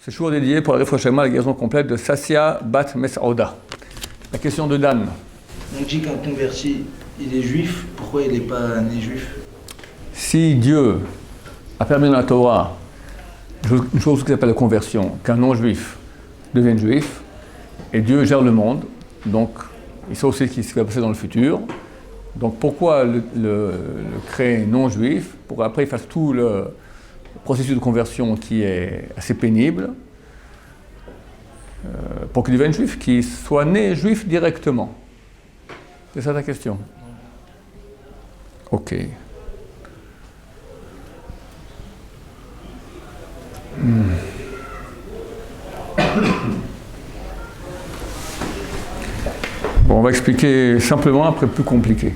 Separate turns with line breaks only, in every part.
C'est toujours dédié pour la Refouachema, la guérison complète de Sassia Bat Mesauda. La question de Dan.
On dit qu'un converti, il est juif, pourquoi il n'est pas né juif?
Si Dieu a permis dans la Torah une chose qui s'appelle la conversion, qu'un non-juif devienne juif, et Dieu gère le monde, donc il sait aussi ce qui va passer dans le futur. Donc pourquoi le créer non-juif, pour qu'après il fasse tout le processus de conversion qui est assez pénible, pour qu'il devienne juif, qu'il soit né juif directement. C'est ça ta question? Ok. Bon, on va expliquer simplement, après plus compliqué.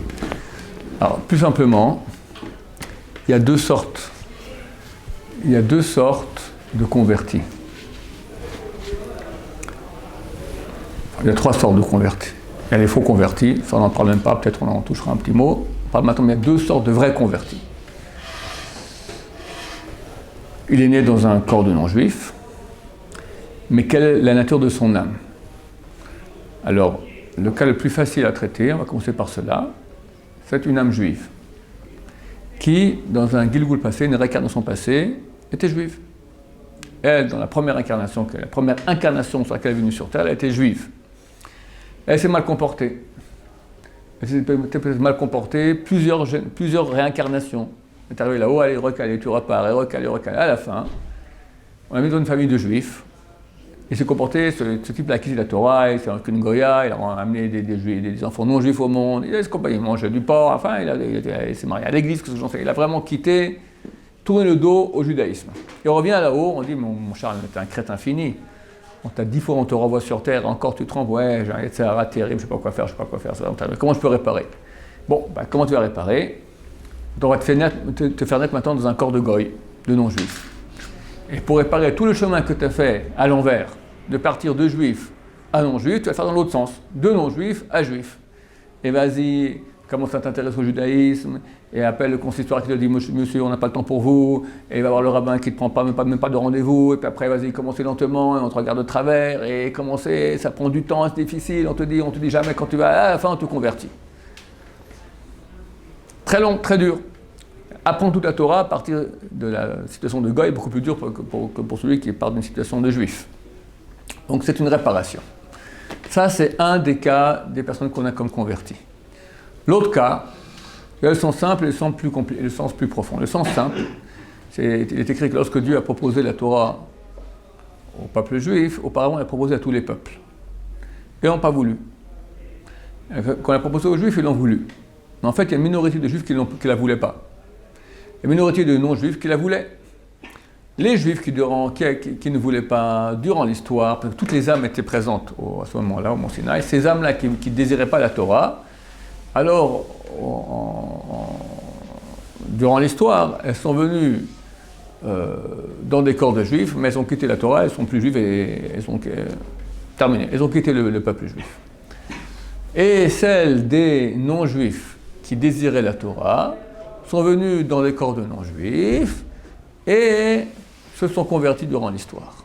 Alors, plus simplement, il y a deux sortes de convertis. Il y a trois sortes de convertis. Il y a les faux convertis, ça on n'en parle même pas, peut-être on en touchera un petit mot. On parle maintenant, mais il y a deux sortes de vrais convertis. Il est né dans un corps de non-juif, mais quelle est la nature de son âme? Alors, le cas le plus facile à traiter, on va commencer par cela, c'est une âme juive, qui, dans un Gilgul passé, une réincarnation passée, était juive. Elle, dans la première incarnation sur laquelle elle est venue sur Terre, elle était juive. Elle s'est mal comportée. Elle s'est peut-être mal comportée plusieurs réincarnations. Elle est arrivée là-haut, elle est recalée, tu repars, elle est recalée. À la fin, on l'a mis dans une famille de juifs. Il s'est comporté, ce type a acquis la Torah, il s'est qu'une Goya, il a amené des enfants non juifs au monde, il mangeait du porc, enfin, il s'est marié à l'église, que j'en sais. Il a vraiment tourné le dos au judaïsme. Et on revient là-haut, on dit, mon Charles, t'es un crétin fini. On t'a 10 fois, on te renvoie sur terre, encore tu trembles, ouais, j'ai un Yetzirah terrible, je sais pas quoi faire. Comment je peux réparer? Bon, comment tu vas réparer? On va te faire naître maintenant dans un corps de goy, de non-juif. Et pour réparer tout le chemin que tu as fait à l'envers, de partir de juif à non-juif, tu vas le faire dans l'autre sens, de non-juif à juif. Et vas-y, commence à t'intéresser au judaïsme, et appelle le consistoire qui te dit, monsieur, on n'a pas le temps pour vous, et il va voir le rabbin qui ne te prend même pas de rendez-vous, et puis après, vas-y, commencez lentement, et on te regarde de travers, et commencer, ça prend du temps, c'est difficile, on te dit jamais quand tu vas, à la fin, on te convertit. Très long, très dur. Apprendre toute la Torah à partir de la situation de goy est beaucoup plus dur que pour celui qui part d'une situation de juif. Donc c'est une réparation. Ça, c'est un des cas des personnes qu'on a comme converties. L'autre cas, il y a le sens simple et le sens plus profond. Le sens simple, il est écrit que lorsque Dieu a proposé la Torah au peuple juif, auparavant il a proposé à tous les peuples. Et ils n'ont pas voulu. Quand il a proposé aux juifs, ils l'ont voulu. Mais en fait, il y a une minorité de juifs qui ne la voulaient pas. Il y a une minorité de non-juifs qui la voulaient. Les juifs qui ne voulaient pas, durant l'histoire, parce que toutes les âmes étaient présentes à ce moment-là, au Mont Sinaï, ces âmes-là qui ne désiraient pas la Torah, alors, durant l'histoire, elles sont venues dans des corps de juifs, mais elles ont quitté la Torah, elles ne sont plus juives et elles ont terminé. Elles ont quitté le peuple juif. Et celles des non-juifs qui désiraient la Torah sont venus dans des corps de non-juifs et se sont convertis durant l'histoire.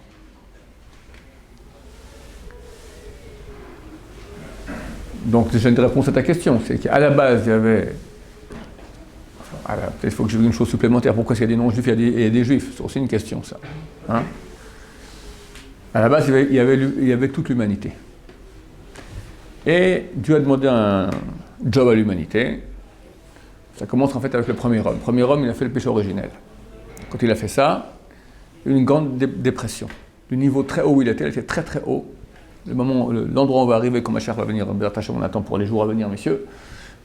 Donc j'ai une réponse à ta question, c'est qu'à la base il y avait... peut-être il faut que je dise une chose supplémentaire, pourquoi s'il y a des non-juifs et des juifs, c'est aussi une question ça. Hein? À la base il y avait toute l'humanité. Et Dieu a demandé un job à l'humanité. Ça commence en fait avec le premier homme. Le premier homme, il a fait le péché originel. Quand il a fait ça, il y a eu une grande dépression. Le niveau très haut où il était très très haut. L'endroit où on va arriver, quand Mashiach va venir, Bezrat Hashem, on attend pour les jours à venir, messieurs.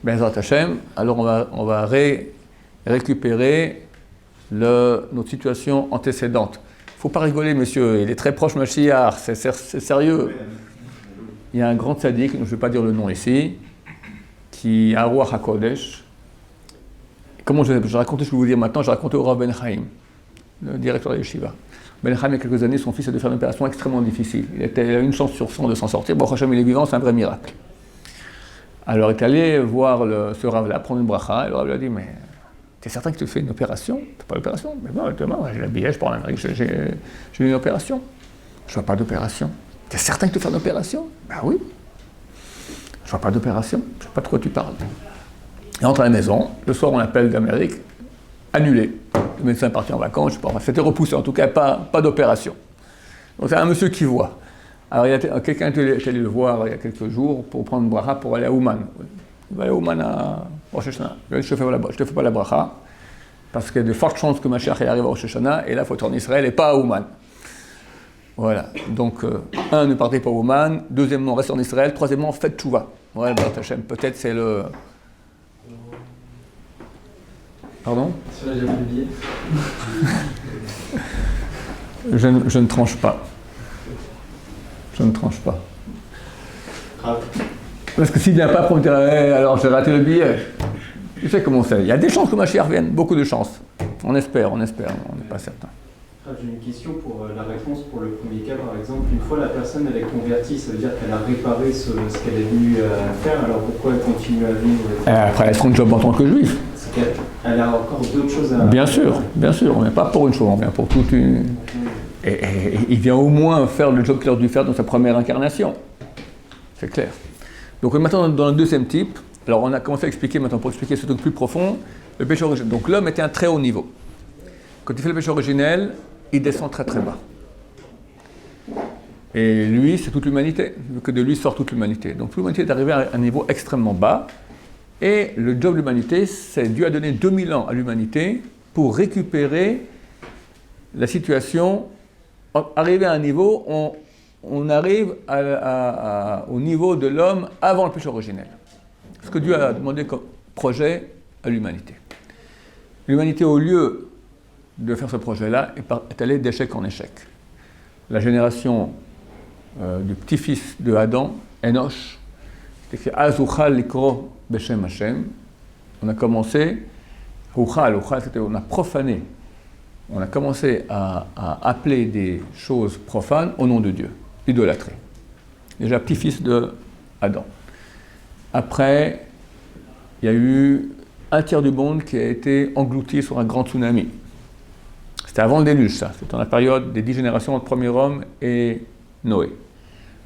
Bezrat Hashem, alors on va récupérer notre situation antécédente. Il ne faut pas rigoler, monsieur, il est très proche Mashiach, c'est sérieux. Il y a un grand tzaddik, je ne vais pas dire le nom ici, qui a un roi HaKodesh. Comment je racontais, je vais vous dire maintenant, je racontais au Rav Ben Chaim, le directeur de l'Yeshiva. Ben Chaim, il y a quelques années, son fils a dû faire une opération extrêmement difficile. Il a une chance sur 100 de s'en sortir. Bon, Hachem, il est vivant, c'est un vrai miracle. Alors, il est allé voir ce Rav-là, prendre une bracha, et le Rav lui a dit, mais t'es certain que tu fais une opération? T'as pas l'opération? Mais non, demain, j'ai la billet, je pars en Amérique, j'ai une opération. Je vois pas d'opération. T'es certain que tu fais une opération? Ben oui. Je vois pas d'opération. Je sais pas de quoi tu parles. Il rentre à la maison. Le soir, on appelle d'Amérique. Annulé. Le médecin est parti en vacances. Je sais pas. C'était repoussé. En tout cas, pas d'opération. Donc, c'est un monsieur qui voit. Alors, quelqu'un est allé le voir il y a quelques jours pour prendre une bracha pour aller à Ouman. Il va aller à Ouman à Rosh Hashanah. Je te fais pas la bracha parce qu'il y a de fortes chances que Mashiach arrive à Rosh Hashanah et là, il faut être en Israël et pas à Ouman. Voilà. Donc, ne partez pas à Ouman. Deuxièmement, restez en Israël. Troisièmement, faites tchouva. Voilà, peut-être c'est le... Pardon?
Sur la billet.
Je ne tranche pas. Je ne tranche pas.
Grave.
Parce que s'il ne vient pas pour me dire alors j'ai raté le billet, tu sais comment c'est. Il y a des chances que Mashiach vienne, beaucoup de chances. On espère, on n'est pas certain.
J'ai une question pour la réponse pour le premier cas, par exemple. Une fois la personne elle est convertie, ça veut dire qu'elle a réparé ce qu'elle est venue faire, alors pourquoi elle continue à vivre
Après, elle prend le job en tant que juif.
C'est qu'elle a encore d'autres choses à...
Bien sûr, on ne vient pas pour une chose, on vient pour toute une... Et il vient au moins faire le job qu'il aurait dû faire dans sa première incarnation. C'est clair. Donc maintenant, dans le deuxième type, alors on a commencé à expliquer maintenant, pour expliquer ce truc plus profond, le péché originel. Donc l'homme était à un très haut niveau. Quand il fait le péché originel, il descend très très bas. Et lui, c'est toute l'humanité, que de lui sort toute l'humanité. Donc toute l'humanité est arrivée à un niveau extrêmement bas, et le job de l'humanité, c'est Dieu a donné 2000 ans à l'humanité pour récupérer la situation, arriver à un niveau, on arrive au niveau de l'homme avant le péché originel. Ce que Dieu a demandé comme projet à l'humanité. L'humanité, au lieu de faire ce projet-là, est allée d'échec en échec. La génération du petit-fils de Adam, Enoch, c'est écrit Azuchal likro beshem Hashem. On a commencé, Uchal, c'était on a profané. On a commencé à appeler des choses profanes au nom de Dieu, idolâtré. Déjà petit-fils de Adam. Après, il y a eu un tiers du monde qui a été englouti sur un grand tsunami. C'était avant le déluge, ça. C'était dans la période des 10 générations entre le premier homme et Noé.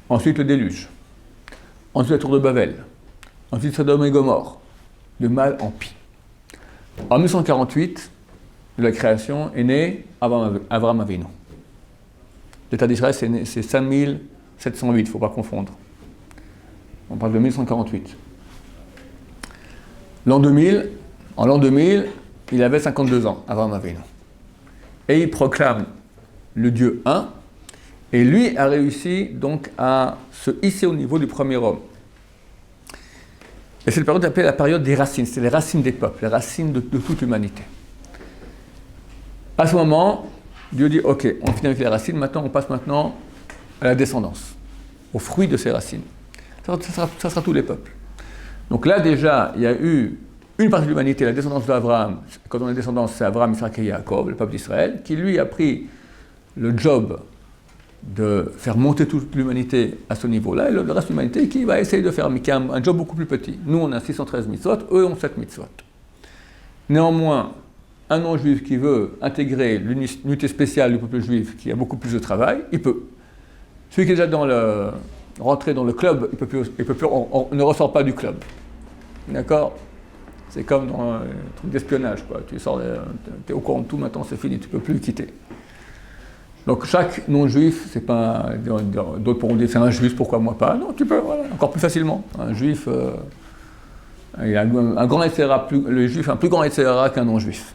Ensuite, le déluge. Ensuite, la tour de Babel. Ensuite, Sodome et Gomorre. De mal en pis. En 1948, de la création, est né Avraham Avinu. L'État d'Israël, c'est 5708, il ne faut pas confondre. On parle de 1948. En l'an 2000, il avait 52 ans, Avraham Avinu. Et il proclame le Dieu un, et lui a réussi donc à se hisser au niveau du premier homme. Et c'est la période appelée la période des racines, c'est les racines des peuples, les racines de toute l'humanité. À ce moment, Dieu dit, ok, on finit avec les racines, maintenant on passe à la descendance, aux fruits de ces racines. Ça sera tous les peuples. Donc là déjà, il y a eu une partie de l'humanité, la descendance d'Abraham, quand on est descendance, c'est Abraham, Isaac et Jacob, le peuple d'Israël, qui lui a pris le job de faire monter toute l'humanité à ce niveau-là, et le reste de l'humanité qui va essayer de faire un job beaucoup plus petit. Nous, on a 613 mitzvot, eux ont 7 mitzvot. Néanmoins, un non-juif qui veut intégrer l'unité spéciale du peuple juif, qui a beaucoup plus de travail, il peut. Celui qui est déjà rentré dans le club, il peut plus, on ne ressort pas du club. D'accord ? C'est comme dans un truc d'espionnage, quoi. Tu es au courant de tout, maintenant c'est fini, tu ne peux plus le quitter. Donc chaque non-juif, c'est pas... D'autres pourront dire c'est un juif, pourquoi moi pas? Non, tu peux, voilà, encore plus facilement. Un juif, il a un grand etc. Le juif a un plus grand etc. qu'un non-juif.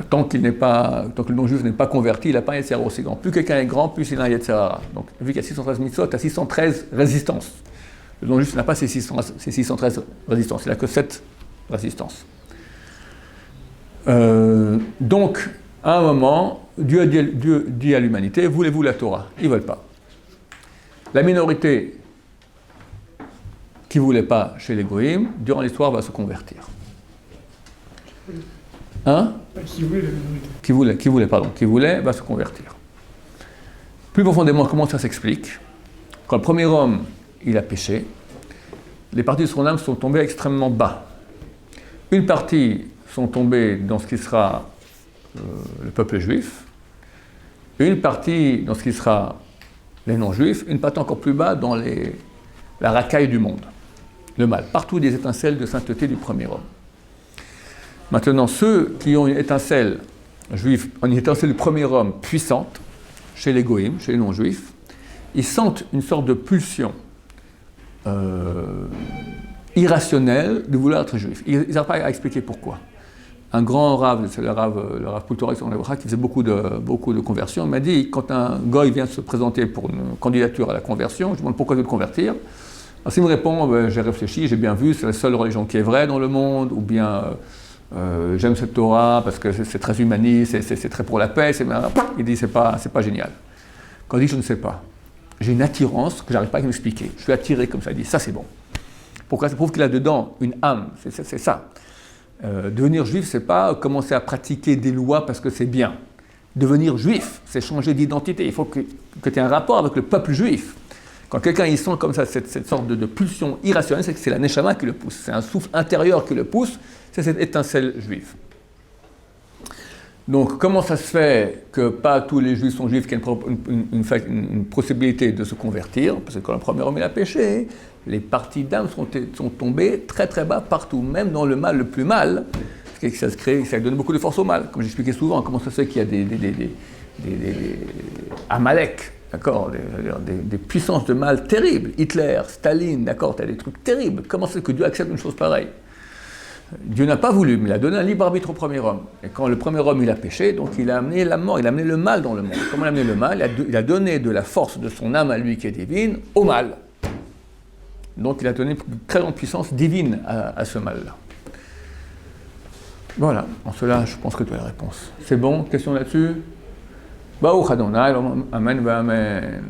Tant que le non-juif n'est pas converti, il n'a pas un etc. aussi grand. Plus quelqu'un est grand, plus il a un etc. Donc vu qu'il y a 613 mitzvot, il y a 613 résistances. Le non-juif n'a pas ces 613 résistances, il n'a que 7 résistances. Donc, à un moment, Dieu dit à l'humanité, voulez-vous la Torah? Ils ne veulent pas. La minorité qui ne voulait pas chez les Goïm, durant l'histoire, va se convertir. Hein? Qui voulait, va se convertir. Plus profondément, comment ça s'explique? Quand le premier homme, il a péché, les parties de son âme sont tombées extrêmement bas. Une partie sont tombées dans ce qui sera le peuple juif, une partie dans ce qui sera les non-juifs, une partie encore plus bas dans la racaille du monde, le mal. Partout des étincelles de sainteté du premier homme. Maintenant, ceux qui ont une étincelle juive, une étincelle du premier homme puissante, chez les goïms, chez les non-juifs, ils sentent une sorte de pulsion irrationnelle de vouloir être juif. Ils n'arrivent pas à expliquer pourquoi. Un grand rave, c'est le rave Poutorek, qui faisait beaucoup de conversions, il m'a dit, quand un goy vient se présenter pour une candidature à la conversion, je lui demande pourquoi tu veux te convertir. Alors s'il me répond, j'ai réfléchi, j'ai bien vu, c'est la seule religion qui est vraie dans le monde, ou bien j'aime cette Torah parce que c'est très humaniste, c'est très pour la paix, il dit c'est pas génial. Quand il dit je ne sais pas, j'ai une attirance que j'arrive pas à m'expliquer, je suis attiré comme ça, il dit ça c'est bon. Pourquoi? Ça prouve qu'il a dedans une âme, c'est ça. Devenir juif, c'est pas commencer à pratiquer des lois parce que c'est bien. Devenir juif, c'est changer d'identité, il faut que tu aies un rapport avec le peuple juif. Quand quelqu'un il sent comme ça cette sorte de pulsion irrationnelle, c'est que c'est la neshama qui le pousse, c'est un souffle intérieur qui le pousse, c'est cette étincelle juive. Donc comment ça se fait que pas tous les juifs sont juifs, qu'il y a une possibilité de se convertir, parce que quand le premier homme il a péché, les parties d'âme sont tombées très très bas partout, même dans le mal le plus mal, ça donne beaucoup de force au mal, comme j'expliquais souvent, comment ça se fait qu'il y a des Amalek, d'accord, des puissances de mal terribles, Hitler, Staline, d'accord, tu as des trucs terribles, comment c'est que Dieu accepte une chose pareille? Dieu n'a pas voulu, mais il a donné un libre arbitre au premier homme. Et quand le premier homme il a péché, donc il a amené la mort, il a amené le mal dans le monde. Comment il a amené le mal? Il a donné de la force de son âme à lui qui est divine au mal. Donc il a donné une très grande puissance divine à ce mal-là. Voilà, en cela je pense que tu as la réponse. C'est bon? Question là-dessus? Baruch Adonai, Amen, Amen.